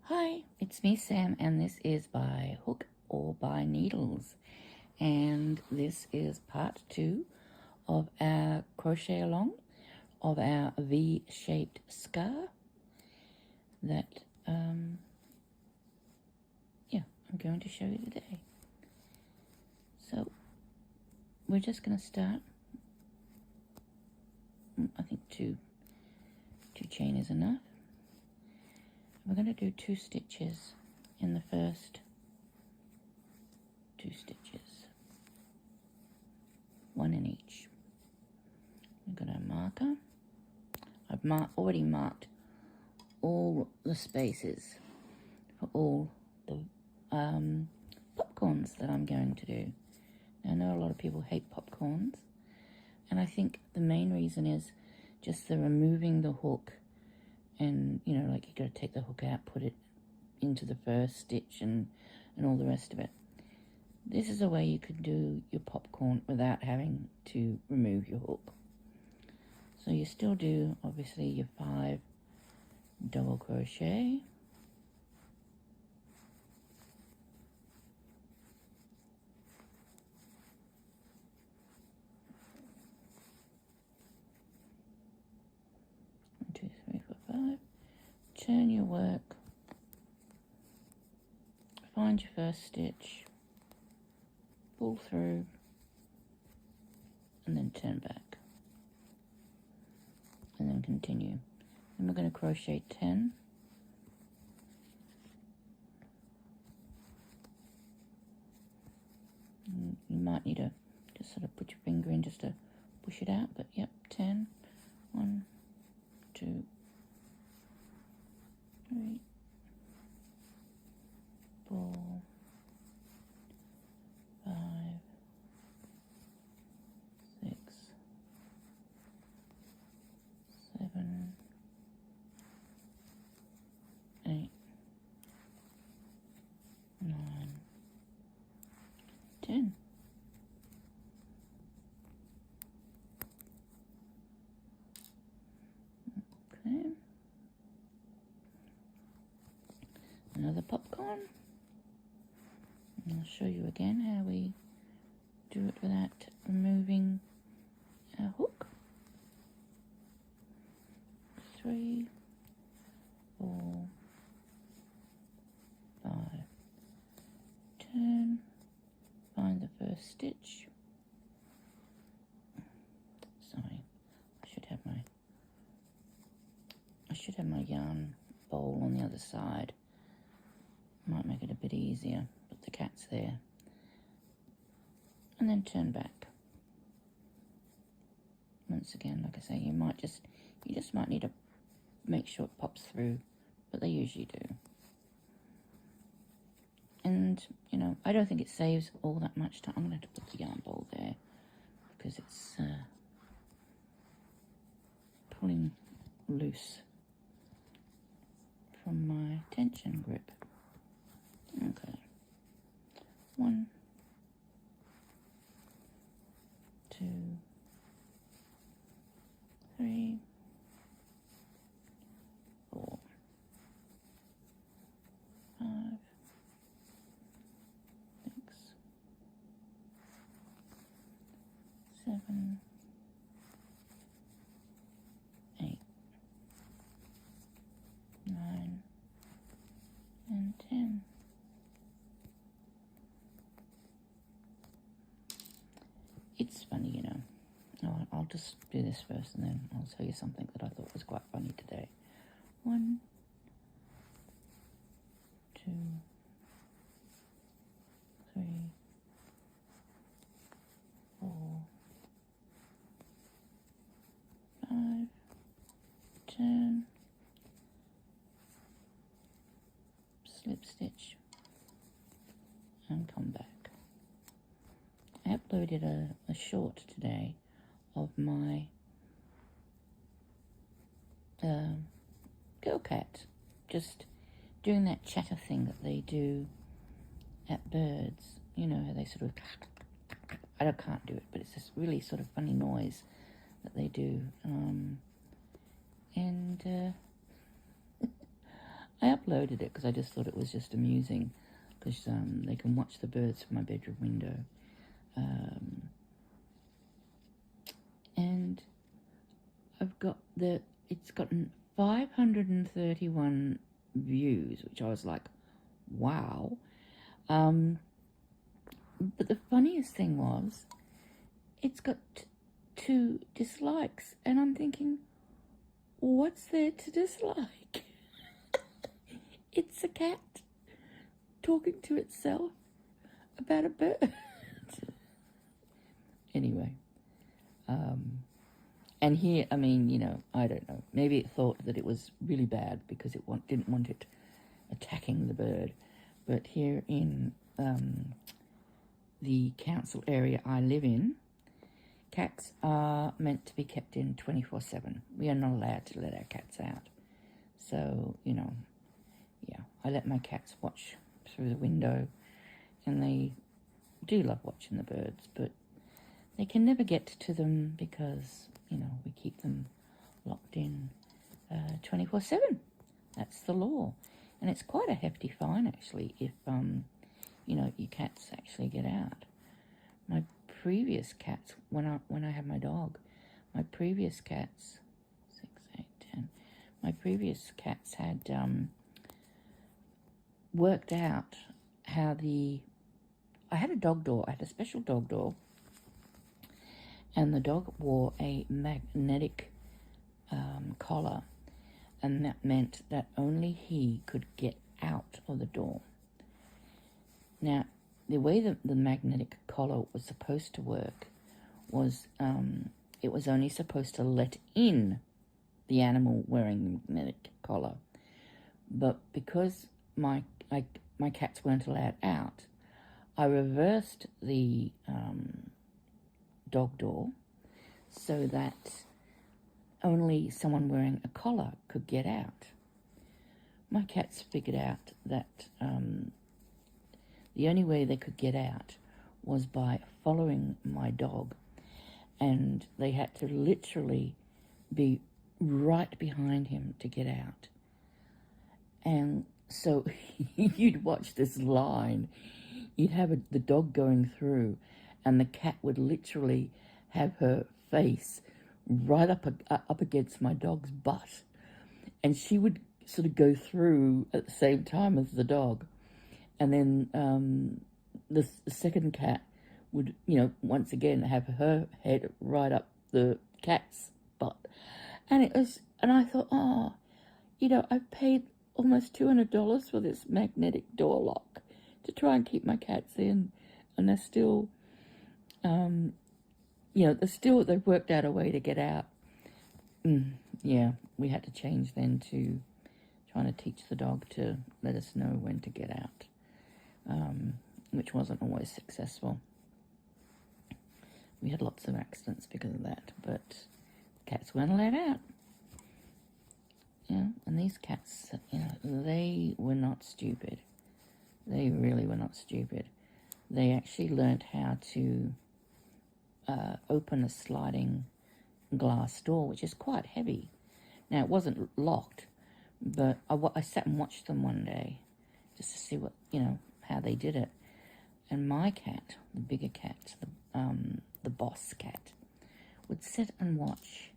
Hi, it's me Sam, and this is by hook or by needles, and this is part 2 of our crochet along of our V-shaped scar that I'm going to show you today. So we're just going to start. I think two chain is enough. We're going to do 2 stitches in the first 2 stitches, 1 in each. We've got our marker. I've already marked all the spaces for all the popcorns that I'm going to do. Now, I know a lot of people hate popcorns, and I think the main reason is just the removing the hook. And, you know, like you got to take the hook out, put it into the first stitch and all the rest of it. This is a way you could do your popcorn without having to remove your hook. So you still do, obviously, your 5 double crochet. One, 2, 3, 4, 5. Turn your work, find your first stitch, pull through, and then turn back, and then continue. Then we're going to crochet 10. And you might need to just sort of put your finger in just to push it out, but yep, 10. 1, 2, 3, 4, 5, 6, 7, 8, 9, 10. Okay. Another popcorn. And I'll show you again how we do it without removing our hook. 3, 4, 5. Turn. Find the first stitch. Sorry, I should have my yarn bowl on the other side. Might make it a bit easier, but the cat's there. And then turn back. Once again, like I say, you just might need to make sure it pops through, but they usually do. And, you know, I don't think it saves all that much time. I'm going to have to put the yarn bowl there because it's pulling loose from my tension grip. Okay. 1, 2, 3, 4, 5, 6, 7, 8, 9, and 10. It's funny, you know. Oh, I'll just do this first and then I'll tell you something that I thought was quite funny today. 1, 2, 3, 4, 5, turn, slip stitch, and come back. I uploaded a short today of my girl cat just doing that chatter thing that they do at birds. You know how they sort of, I can't do it, but it's this really sort of funny noise that they do. And I uploaded it because I just thought it was just amusing, because they can watch the birds from my bedroom window. And I've got it's gotten 531 views, which I was like, wow. But the funniest thing was, it's got 2 dislikes, and I'm thinking, what's there to dislike? It's a cat talking to itself about a bird. Anyway, and here, I mean, you know, I don't know. Maybe it thought that it was really bad because it didn't want it attacking the bird. But here in the council area I live in, cats are meant to be kept in 24/7. We are not allowed to let our cats out. So, you know, yeah, I let my cats watch through the window, and they do love watching the birds, but they can never get to them because, you know, we keep them locked in 24/7. That's the law. And it's quite a hefty fine, actually, if, you know, your cats actually get out. My previous cats, when I had my dog, my previous cats, 6, 8, 10, my previous cats had worked out how I had a dog door, I had a special dog door, and the dog wore a magnetic collar, and that meant that only he could get out of the door. Now, the way that the magnetic collar was supposed to work was it was only supposed to let in the animal wearing the magnetic collar. But because my cats weren't allowed out, I reversed the dog door so that only someone wearing a collar could get out. My cats figured out that the only way they could get out was by following my dog, and they had to literally be right behind him to get out. And so you'd watch this line, you'd have the dog going through, and the cat would literally have her face right up against my dog's butt, and she would sort of go through at the same time as the dog. And then the second cat would, you know, once again have her head right up the cat's butt. And I thought, oh, you know, I've paid almost $200 for this magnetic door lock to try and keep my cats in, and they're still, you know, they've worked out a way to get out. Yeah, we had to change then to trying to teach the dog to let us know when to get out. Which wasn't always successful. We had lots of accidents because of that, but cats weren't allowed out. Yeah, and these cats, you know, they were not stupid. They really were not stupid. They actually learnt how to open a sliding glass door, which is quite heavy. Now, it wasn't locked, but I sat and watched them one day just to see what, you know, how they did it. And my cat, the bigger cat, the boss cat, would sit and watch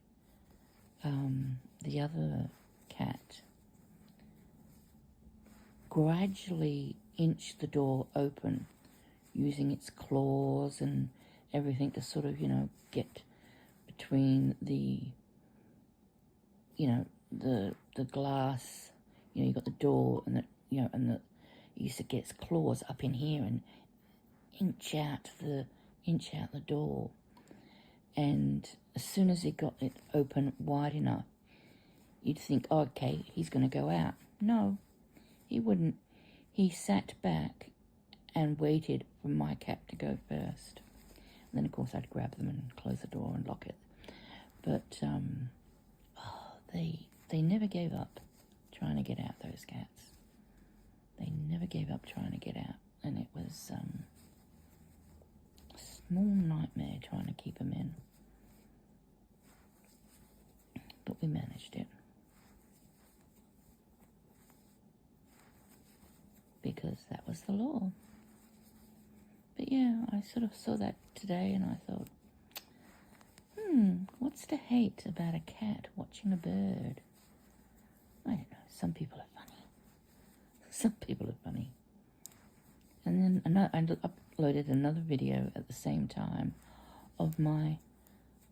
the other cat gradually inch the door open using its claws and everything to sort of, you know, get between the, you know, the glass, you know, you got the door and the, you know, and the, he used to get its claws up in here and inch out the door. And as soon as he got it open wide enough, you'd think, oh, okay, he's going to go out. No, he wouldn't. He sat back and waited for my cat to go first. And then, of course, I'd grab them and close the door and lock it. But they never gave up trying to get out, those cats. They never gave up trying to get out. And it was a small nightmare trying to keep them in. But we managed it. because that was the law. But yeah, I sort of saw that today and I thought, what's to hate about a cat watching a bird? I don't know, some people are funny. Some people are funny. And then I uploaded another video at the same time of my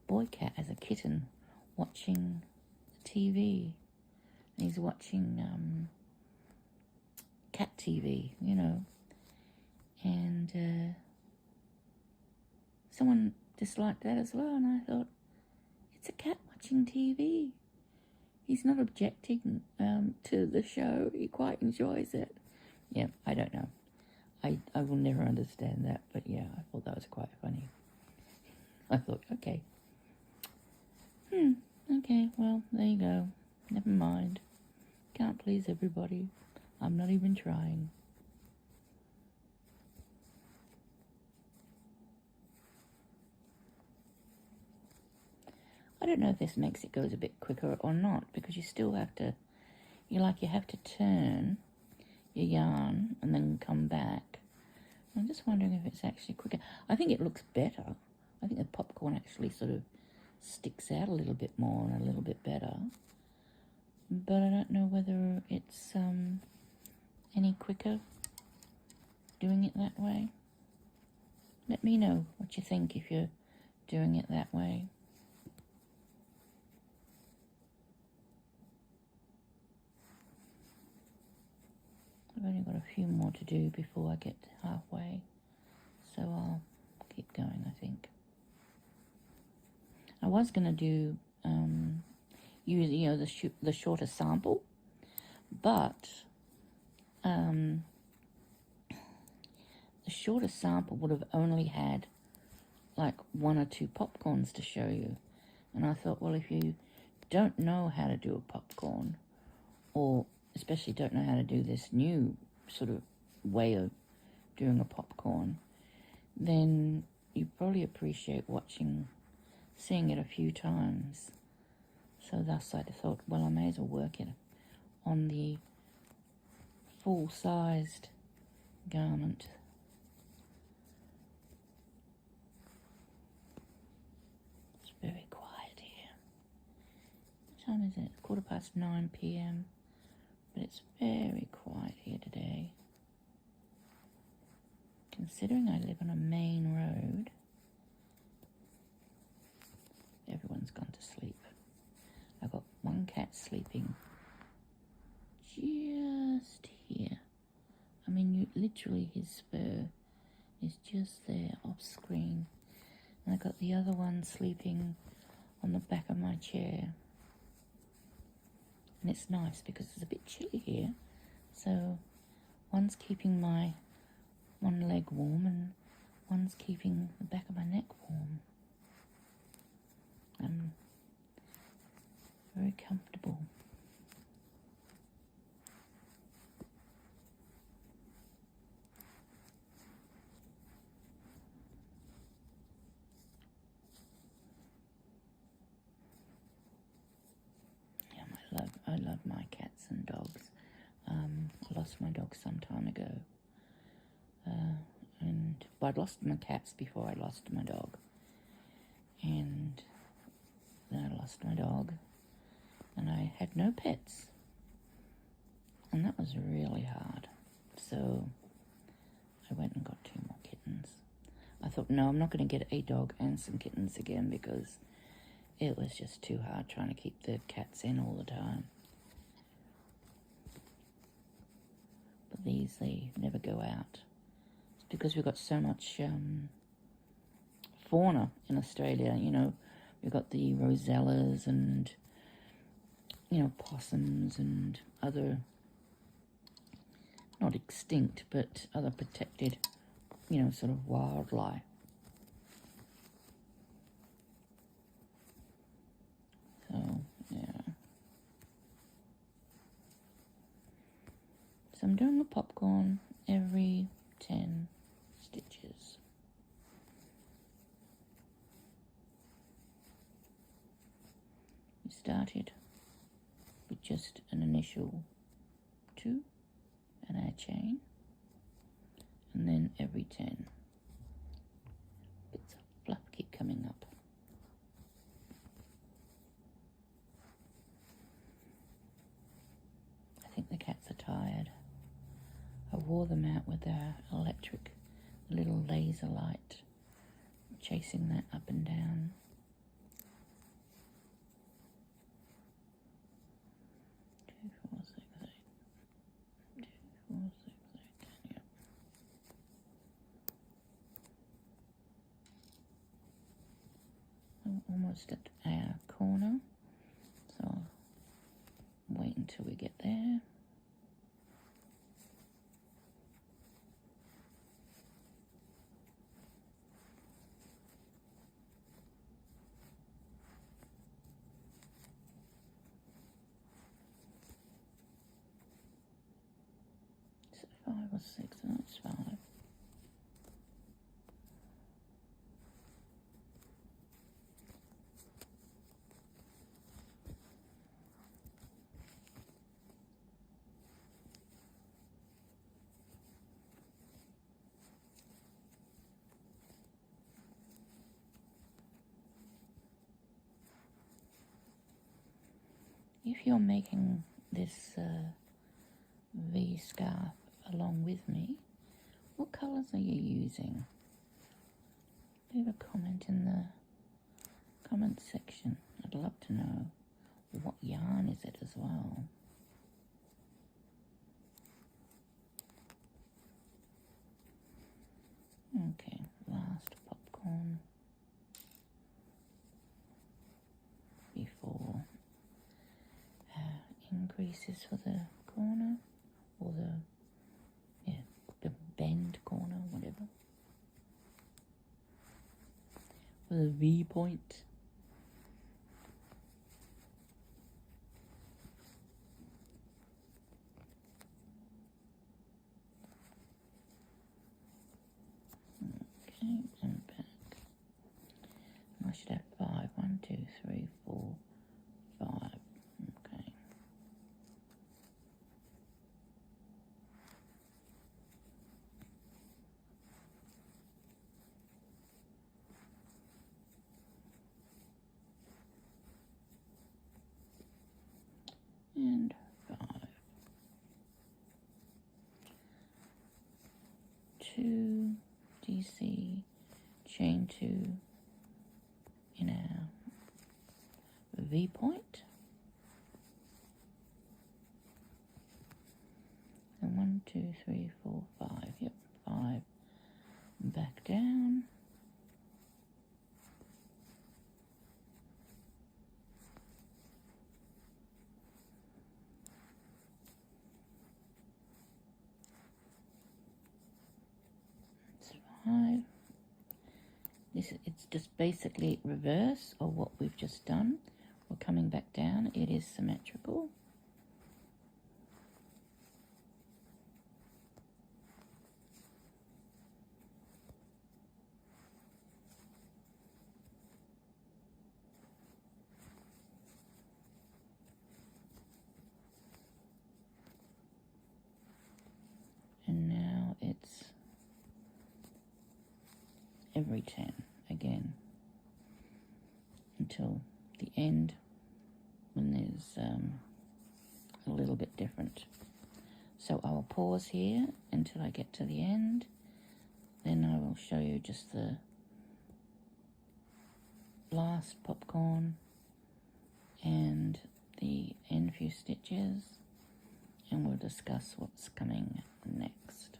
boy cat as a kitten watching TV. And he's watching cat TV, you know. And someone disliked that as well, and I thought, it's a cat watching TV. He's not objecting to the show. He quite enjoys it. Yeah, I don't know. I will never understand that, but yeah, I thought that was quite funny. I thought, okay. Okay, well, there you go. Never mind. Can't please everybody. I'm not even trying. I don't know if this makes it goes a bit quicker or not, because you still have to, you have to turn your yarn and then come back. I'm just wondering if it's actually quicker. I think it looks better. I think the popcorn actually sort of sticks out a little bit more and a little bit better. But I don't know whether it's any quicker doing it that way. Let me know what you think if you're doing it that way. I've only got a few more to do before I get halfway, so I'll keep going, I think. I was going to do use the shorter sample, but the shorter sample would have only had like 1 or 2 popcorns to show you, and I thought, well, if you don't know how to do a popcorn, or especially don't know how to do this new sort of way of doing a popcorn, then you probably appreciate seeing it a few times. So thus I thought, well, I may as well work it on the full-sized garment. It's very quiet here. What time is it? 9:15 p.m. But it's very quiet here today. Considering I live on a main road, everyone's gone to sleep. I've got one cat sleeping just here. I mean, literally his fur is just there off screen. And I've got the other one sleeping on the back of my chair. And it's nice because it's a bit chilly here. So one's keeping my one leg warm and one's keeping the back of my neck warm. I'm very comfortable. Yeah, I love my cats and dogs. I lost my dog some time ago. I'd lost my cats before I lost my dog. And then I lost my dog. And I had no pets. And that was really hard. So I went and got 2 more kittens. I thought, no, I'm not going to get a dog and some kittens again because it was just too hard trying to keep the cats in all the time. But these, they never go out. It's because we've got so much fauna in Australia. You know, we've got the rosellas and, you know, possums and other, not extinct, but other protected, you know, sort of wildlife. So, yeah. So I'm doing the popcorn every 10 stitches. We started with just an initial 2 and our chain. and then every 10. Bits of fluff keep coming up. I think the cats are tired. I wore them out with their electric little laser light, chasing that up and down. 2, 4, 6, 8. 2, 4, 6, 8, 10, yep. I'm almost at our corner, so I'll wait until we get there. Is it 5 or 6? No, it's 5. If you're making this V scarf along with me, what colours are you using? Leave a comment in the comment section. I'd love to know. What yarn is it as well? Okay, last popcorn before increases for the corner, or the bend corner, whatever, with a V point. Okay, and back. I should have 5. 1, 2, 3, 4, 5. Okay. And 5. 2 DC, chain 2 in our V point, and 1, 2, 3, 4, 5. Yep, 5. Back down. It's 5. It's just basically reverse of what we've just done. We're coming back down. It is symmetrical. And now it's every 10 again until the end, when there's a little bit different. So I will pause here until I get to the end, then I will show you just the last popcorn and the end few stitches, and we'll discuss what's coming next.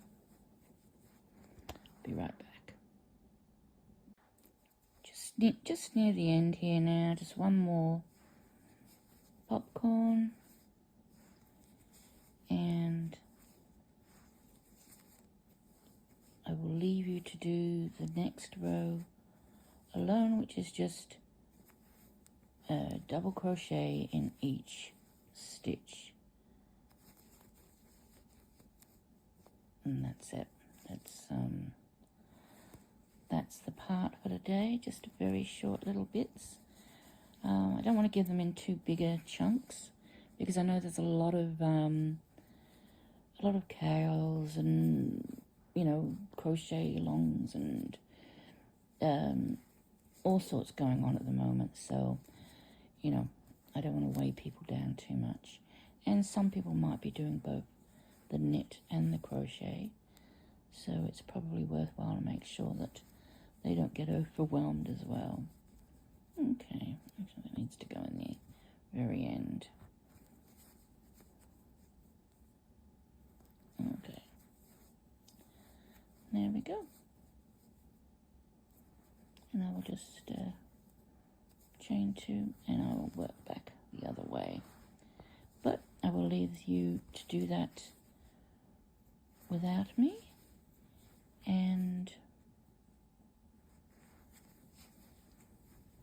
Be right back. Just near the end here now, just one more popcorn, and I will leave you to do the next row alone, which is just a double crochet in each stitch, and that's it. That's the part for today, just very short little bits. I don't want to give them in too bigger chunks, because I know there's a lot of cows and you know, crochet-alongs and all sorts going on at the moment. So, you know, I don't want to weigh people down too much. And some people might be doing both the knit and the crochet. So it's probably worthwhile to make sure that they don't get overwhelmed as well. Okay, actually that needs to go in the very end. Okay, there we go. And I will just chain 2 and I will work back the other way. But I will leave you to do that without me. And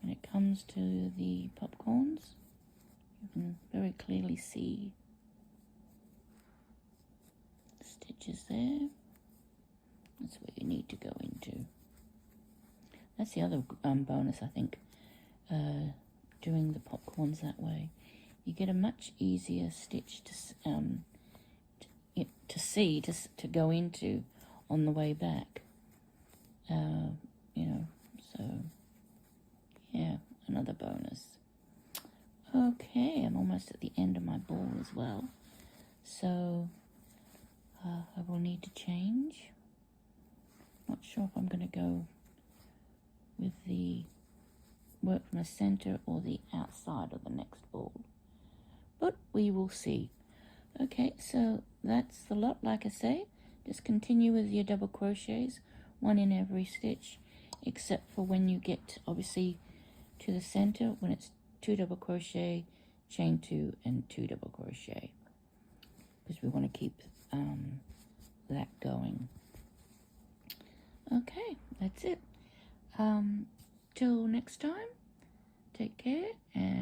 when it comes to the popcorns, you can very clearly see the stitches there. That's what you need to go into. That's the other bonus, I think, doing the popcorns that way. You get a much easier stitch to see, to go into on the way back. You know, so yeah, another bonus. Okay, I'm almost at the end of my ball as well. So I will need to change. Not sure if I'm going to go with the work from the center or the outside of the next ball, but we will see. Okay, so that's the lot. Like I say, just continue with your double crochets, 1 in every stitch, except for when you get obviously to the center, when it's 2 double crochet, chain 2 and 2 double crochet, because we want to keep that going. Okay, that's it. Till next time, take care and